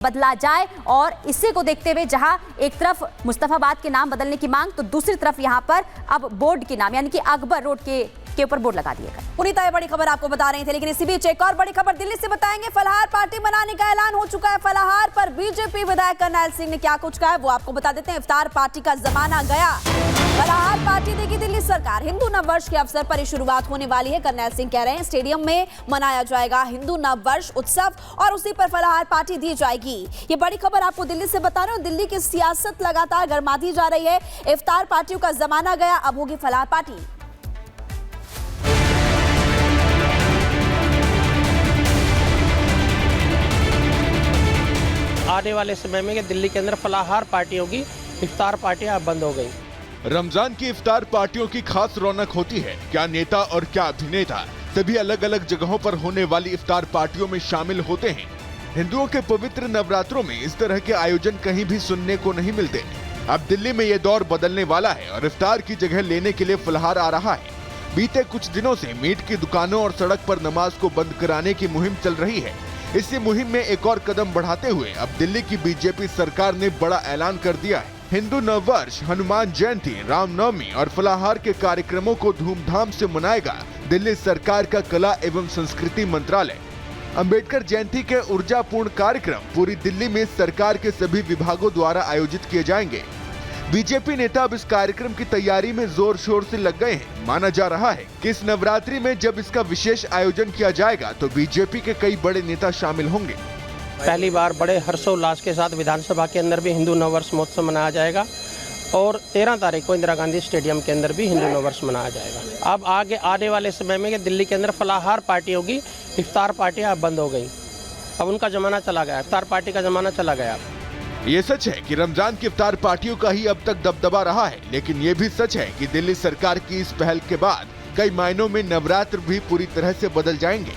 बदला जाए। और इसी को देखते हुए जहां एक तरफ मुस्तफाबाद के नाम बदलने की मांग, तो दूसरी तरफ यहां पर अब बोर्ड के नाम यानी कि अकबर रोड के ऊपर बोर्ड लगा दिए गए। पुनीता, ये बड़ी खबर आपको बता रहे थे, लेकिन इसी बीच एक और बड़ी खबर दिल्ली से बताएंगे। फलाहार पार्टी बनाने का ऐलान हो चुका है। फलाहार पर बीजेपी विधायक करनैल सिंह ने क्या कुछ कहा है वो आपको बता देते हैं। इफ्तार पार्टी का जमाना गया, फलाहार पार्टी देगी दिल्ली सरकार। हिंदू नववर्ष के अवसर पर शुरुआत होने वाली है। करनैल सिंह कह रहे हैं स्टेडियम में मनाया जाएगा हिंदू नववर्ष उत्सव और उसी पर फलाहार पार्टी दी जाएगी। ये बड़ी खबर आपको दिल्ली से बता रहे हो। दिल्ली की सियासत लगातार गर्माती जा रही है। इफ्तार पार्टियों का जमाना गया, अब होगी फलाहार पार्टी। आने वाले समय में दिल्ली के अंदर फलाहार पार्टी होगी, इफ्तार पार्टियां अब बंद हो गई। रमजान की इफ्तार पार्टियों की खास रौनक होती है। क्या नेता और क्या अभिनेता सभी अलग अलग जगहों पर होने वाली इफ्तार पार्टियों में शामिल होते हैं। हिंदुओं के पवित्र नवरात्रों में इस तरह के आयोजन कहीं भी सुनने को नहीं मिलते। अब दिल्ली में ये दौर बदलने वाला है और इफ्तार की जगह लेने के लिए फलाहार आ रहा है। बीते कुछ दिनों से मीट की दुकानों और सड़क पर नमाज को बंद कराने की मुहिम चल रही है। इसी मुहिम में एक और कदम बढ़ाते हुए अब दिल्ली की बीजेपी सरकार ने बड़ा ऐलान कर दिया है। हिंदू नववर्ष, हनुमान जयंती, रामनवमी और फलाहार के कार्यक्रमों को धूमधाम से मनाएगा दिल्ली सरकार का कला एवं संस्कृति मंत्रालय। अंबेडकर जयंती के ऊर्जापूर्ण कार्यक्रम पूरी दिल्ली में सरकार के सभी विभागों द्वारा आयोजित किए जाएंगे। बीजेपी नेता अब इस कार्यक्रम की तैयारी में जोर शोर से लग गए हैं। माना जा रहा है कि इस नवरात्रि में जब इसका विशेष आयोजन किया जाएगा तो बीजेपी के कई बड़े नेता शामिल होंगे। पहली बार बड़े हर्षोल्लास के साथ विधानसभा के अंदर भी हिंदू नववर्ष महोत्सव मनाया जाएगा और 13 तारीख को इंदिरा गांधी स्टेडियम के अंदर भी हिंदू नववर्ष मनाया जाएगा। अब आगे आने वाले समय में दिल्ली के अंदर फलाहार पार्टी होगी, इफ्तार पार्टियां अब बंद हो गई। अब उनका जमाना चला गया, इफ्तार पार्टी का जमाना चला गया। ये सच है कि रमजान की इफ्तार पार्टियों का ही अब तक दबदबा रहा है, लेकिन ये भी सच है कि दिल्ली सरकार की इस पहल के बाद कई मायनों में नवरात्र भी पूरी तरह से बदल जाएंगे।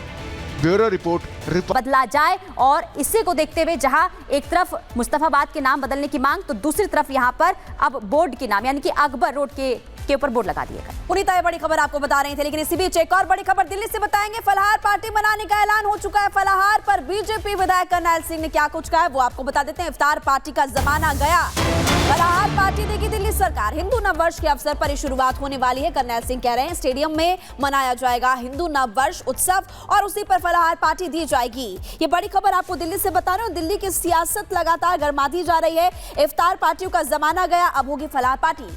Bureau report. बदला जाए। और इसी को देखते हुए जहां एक तरफ मुस्तफाबाद के नाम बदलने की मांग, तो दूसरी तरफ यहां पर अब बोर्ड के नाम यानी कि अकबर रोड के ऊपर बोर्ड लगा दिए गए। पुनीता, ये बड़ी खबर आपको बता रहे थे, लेकिन इसी बीच एक और बड़ी खबर दिल्ली से बताएंगे। फलाहार पार्टी बनाने का ऐलान हो चुका है। फलाहार पर बीजेपी विधायक करनैल सिंह ने क्या कुछ कहा है वो आपको बता देते हैं। इफ्तार पार्टी का जमाना गया, फलाहार पार्टी देगी दिल्ली सरकार। हिंदू नववर्ष के अवसर पर शुरुआत होने वाली है। करनैल सिंह कह रहे हैं स्टेडियम में मनाया जाएगा हिंदू नववर्ष उत्सव और उसी पर फलाहार पार्टी दी जाएगी। ये बड़ी खबर आपको दिल्ली से बता रहे हो। दिल्ली की सियासत लगातार गर्माती जा रही है। इफ्तार पार्टियों का जमाना गया, अब होगी फलाहार पार्टी।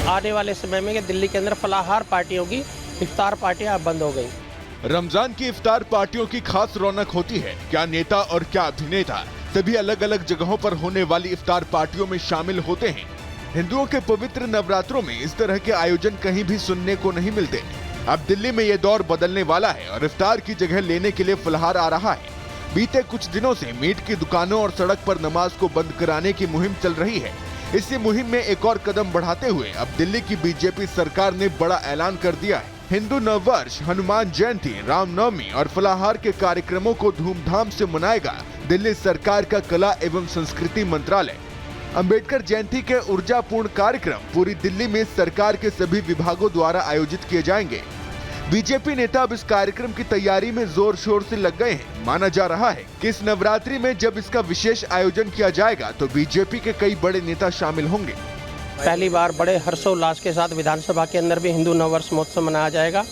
आने वाले समय में दिल्ली के अंदर फलाहार पार्टी होगी, इफ्तार पार्टियां अब बंद हो गई। रमजान की इफ्तार पार्टियों की खास रौनक होती है। क्या नेता और क्या अभिनेता सभी अलग अलग जगहों पर होने वाली इफ्तार पार्टियों में शामिल होते हैं। हिंदुओं के पवित्र नवरात्रों में इस तरह के आयोजन कहीं भी सुनने को नहीं मिलते। अब दिल्ली में ये दौर बदलने वाला है और इफ्तार की जगह लेने के लिए फलाहार आ रहा है। बीते कुछ दिनों से मीट की दुकानों और सड़क पर नमाज को बंद कराने की मुहिम चल रही है। इसी मुहिम में एक और कदम बढ़ाते हुए अब दिल्ली की बीजेपी सरकार ने बड़ा ऐलान कर दिया है। हिंदू नववर्ष, हनुमान जयंती, रामनवमी और फलाहार के कार्यक्रमों को धूमधाम से मनाएगा दिल्ली सरकार का कला एवं संस्कृति मंत्रालय। अंबेडकर जयंती के ऊर्जापूर्ण कार्यक्रम पूरी दिल्ली में सरकार के सभी विभागों द्वारा आयोजित किए जाएंगे। बीजेपी नेता अब इस कार्यक्रम की तैयारी में जोर शोर से लग गए हैं। माना जा रहा है कि इस नवरात्रि में जब इसका विशेष आयोजन किया जाएगा तो बीजेपी के कई बड़े नेता शामिल होंगे। पहली बार बड़े हर्षोल्लास के साथ विधानसभा के अंदर भी हिंदू नववर्ष महोत्सव मनाया जाएगा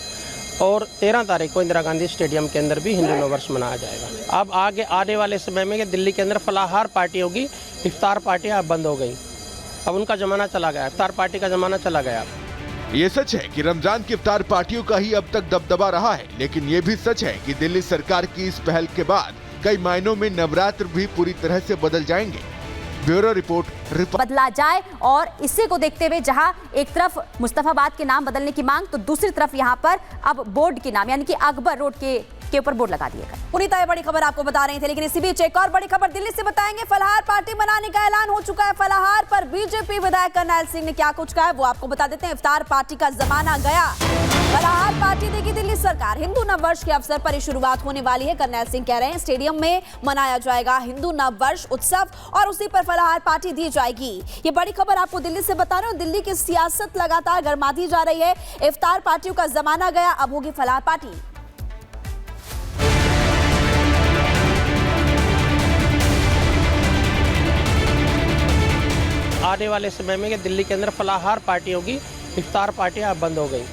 और 13 तारीख को इंदिरा गांधी स्टेडियम के अंदर भी हिंदू नववर्ष मनाया जाएगा। अब आगे आने वाले समय में दिल्ली के अंदर फलाहार पार्टी होगी, इफ्तार पार्टियां अब बंद हो गई। अब उनका जमाना चला गया, इफ्तार पार्टी का जमाना चला गया। ये सच है कि रमजान की इफ्तार पार्टियों का ही अब तक दबदबा रहा है, लेकिन ये भी सच है कि दिल्ली सरकार की इस पहल के बाद कई मायनों में नवरात्र भी पूरी तरह से बदल जाएंगे। Bureau report. बदला जाए। और इसी को देखते हुए जहां एक तरफ मुस्तफाबाद के नाम बदलने की मांग, तो दूसरी तरफ यहां पर अब बोर्ड के नाम यानी कि अकबर रोड के ऊपर बोर्ड लगा दिए गए। पुनीता, ये बड़ी खबर आपको बता रहे थे, लेकिन इसी बीच एक और बड़ी खबर दिल्ली से बताएंगे। फलाहार पार्टी मनाने का ऐलान हो चुका है। फलाहार पर बीजेपी विधायक करनैल सिंह ने क्या कुछ कहा है वो आपको बता देते हैं। इफ्तार पार्टी का जमाना गया, फलाहार पार्टी देगी दिल्ली सरकार। हिंदू नववर्ष के अवसर पर शुरुआत होने वाली है। करनैल सिंह कह रहे हैं स्टेडियम में मनाया जाएगा हिंदू नववर्ष उत्सव और उसी पर फलाहार पार्टी दी जाएगी। ये बड़ी खबर आपको दिल्ली से बता रहे हो। दिल्ली की सियासत लगातार गर्माती जा रही है। इफ्तार पार्टियों का जमाना गया, अब होगी फलाहार पार्टी। आने वाले समय में कि दिल्ली के अंदर फलाहार पार्टी होगी, इफ्तार पार्टियां अब बंद हो गई।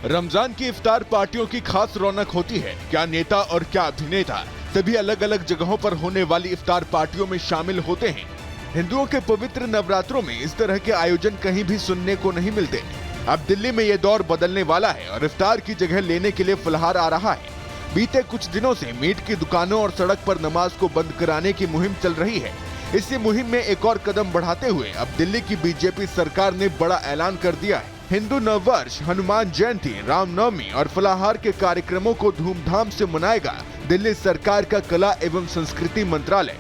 रमजान की इफ्तार पार्टियों की खास रौनक होती है। क्या नेता और क्या अभिनेता सभी अलग अलग जगहों पर होने वाली इफ्तार पार्टियों में शामिल होते हैं। हिंदुओं के पवित्र नवरात्रों में इस तरह के आयोजन कहीं भी सुनने को नहीं मिलते। अब दिल्ली में ये दौर बदलने वाला है और इफ्तार की जगह लेने के लिए फलाहार आ रहा है। बीते कुछ दिनों से मीट की दुकानों और सड़क पर नमाज को बंद कराने की मुहिम चल रही है। इसी मुहिम में एक और कदम बढ़ाते हुए अब दिल्ली की बीजेपी सरकार ने बड़ा ऐलान कर दिया है। हिंदू नववर्ष, हनुमान जयंती, रामनवमी और फलाहार के कार्यक्रमों को धूमधाम से मनाएगा दिल्ली सरकार का कला एवं संस्कृति मंत्रालय।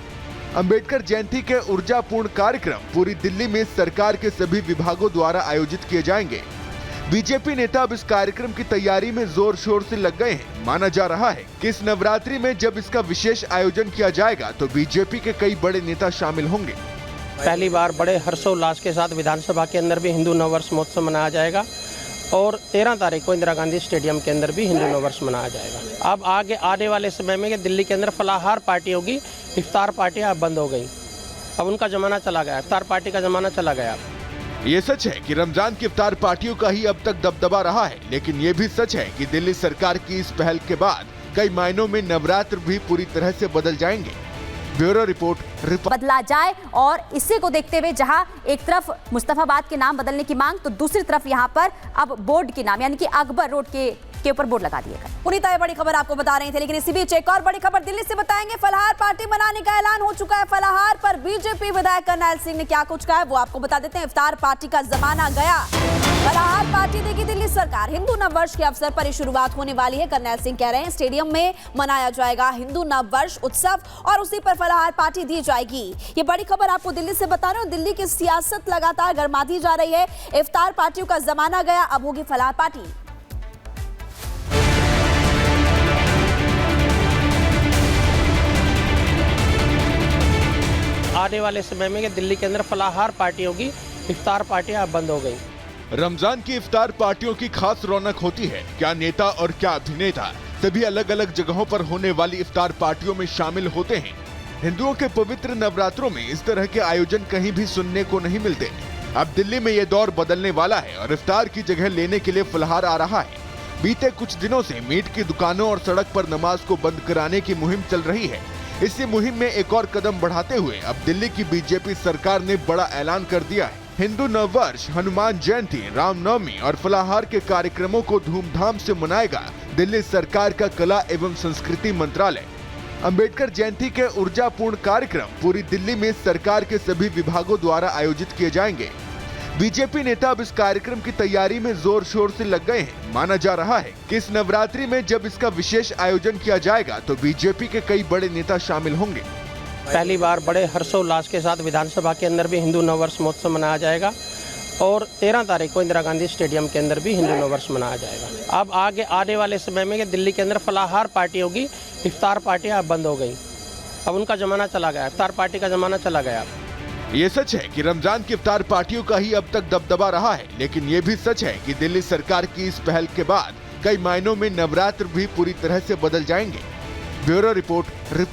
अंबेडकर जयंती के ऊर्जापूर्ण कार्यक्रम पूरी दिल्ली में सरकार के सभी विभागों द्वारा आयोजित किए जाएंगे। बीजेपी नेता अब इस कार्यक्रम की तैयारी में जोर शोर से लग गए हैं। माना जा रहा है कि इस नवरात्रि में जब इसका विशेष आयोजन किया जाएगा तो बीजेपी के कई बड़े नेता शामिल होंगे। पहली बार बड़े हर्षोल्लास के साथ विधानसभा के अंदर भी हिंदू नववर्ष महोत्सव मनाया जाएगा और 13 तारीख को इंदिरा गांधी स्टेडियम के अंदर भी हिंदू नववर्ष मनाया जाएगा। अब आगे आने वाले समय में कि दिल्ली के अंदर फलाहार पार्टी होगी, इफ्तार पार्टियां अब बंद हो गई। अब उनका जमाना चला गया, इफ्तार पार्टी का जमाना चला गया। ये सच है कि रमजान की इफ्तार पार्टियों का ही अब तक दबदबा रहा है, लेकिन ये भी सच है कि दिल्ली सरकार की इस पहल के बाद कई मायनों में नवरात्र भी पूरी तरह से बदल जाएंगे। ब्यूरो रिपोर्ट बदला जाए और इसी को देखते हुए जहां एक तरफ मुस्तफाबाद के नाम बदलने की मांग तो दूसरी तरफ यहां पर अब बोर्ड के नाम यानी कि अकबर रोड के ऊपर बोर्ड लगा दिए गए। पुनीता, ये बड़ी खबर आपको बता रहे थे, लेकिन इसी बीच एक और बड़ी खबर दिल्ली से बताएंगे। फलाहार पार्टी मनाने का ऐलान हो चुका है। फलाहार पर बीजेपी विधायक करनैल सिंह ने क्या कुछ कहा है वो आपको बता देते हैं। इफ्तार पार्टी का जमाना गया, फलाहार पार्टी देगी दिल्ली सरकार। हिंदू नववर्ष के अवसर पर शुरुआत होने वाली है। करनैल सिंह कह रहे हैं स्टेडियम में मनाया जाएगा हिंदू नववर्ष उत्सव और उसी पर फलाहार पार्टी दी जाएगी। ये बड़ी खबर आपको दिल्ली से बता रहे हो। दिल्ली की सियासत लगातार गर्माती जा रही है। इफ्तार पार्टियों का जमाना गया, अब होगी फलाहार पार्टी। आने वाले समय में कि दिल्ली के अंदर फलाहार पार्टी होगी, इफ्तार पार्टियां अब बंद हो गई। रमजान की इफ्तार पार्टियों की खास रौनक होती है। क्या नेता और क्या अभिनेता सभी अलग अलग जगहों पर होने वाली इफ्तार पार्टियों में शामिल होते हैं। हिंदुओं के पवित्र नवरात्रों में इस तरह के आयोजन कहीं भी सुनने को नहीं मिलते। अब दिल्ली में ये दौर बदलने वाला है और इफ्तार की जगह लेने के लिए फलाहार आ रहा है। बीते कुछ दिनों से मीट की दुकानों और सड़क पर नमाज को बंद कराने की मुहिम चल रही है। इसी मुहिम में एक और कदम बढ़ाते हुए अब दिल्ली की बीजेपी सरकार ने बड़ा ऐलान कर दिया है। हिंदू नववर्ष, हनुमान जयंती, रामनवमी और फलाहार के कार्यक्रमों को धूमधाम से मनाएगा दिल्ली सरकार का कला एवं संस्कृति मंत्रालय। अंबेडकर जयंती के ऊर्जापूर्ण कार्यक्रम पूरी दिल्ली में सरकार के सभी विभागों द्वारा आयोजित किए जाएंगे। बीजेपी नेता अब इस कार्यक्रम की तैयारी में जोर शोर से लग गए हैं। माना जा रहा है कि इस नवरात्रि में जब इसका विशेष आयोजन किया जाएगा तो बीजेपी के कई बड़े नेता शामिल होंगे। पहली बार बड़े हर्षोल्लास के साथ विधानसभा के अंदर भी हिंदू नववर्ष महोत्सव मनाया जाएगा और 13 तारीख को इंदिरा गांधी स्टेडियम के अंदर भी हिंदू नववर्ष मनाया जाएगा। अब आगे आने वाले समय में कि दिल्ली के अंदर फलाहार पार्टी होगी, इफ्तार पार्टियां अब बंद हो गई। अब उनका जमाना चला गया, इफ्तार पार्टी का जमाना चला गया। ये सच है कि रमजान की इफ्तार पार्टियों का ही अब तक दबदबा रहा है, लेकिन ये भी सच है कि दिल्ली सरकार की इस पहल के बाद कई मायनों में नवरात्र भी पूरी तरह से बदल जाएंगे। Bureau report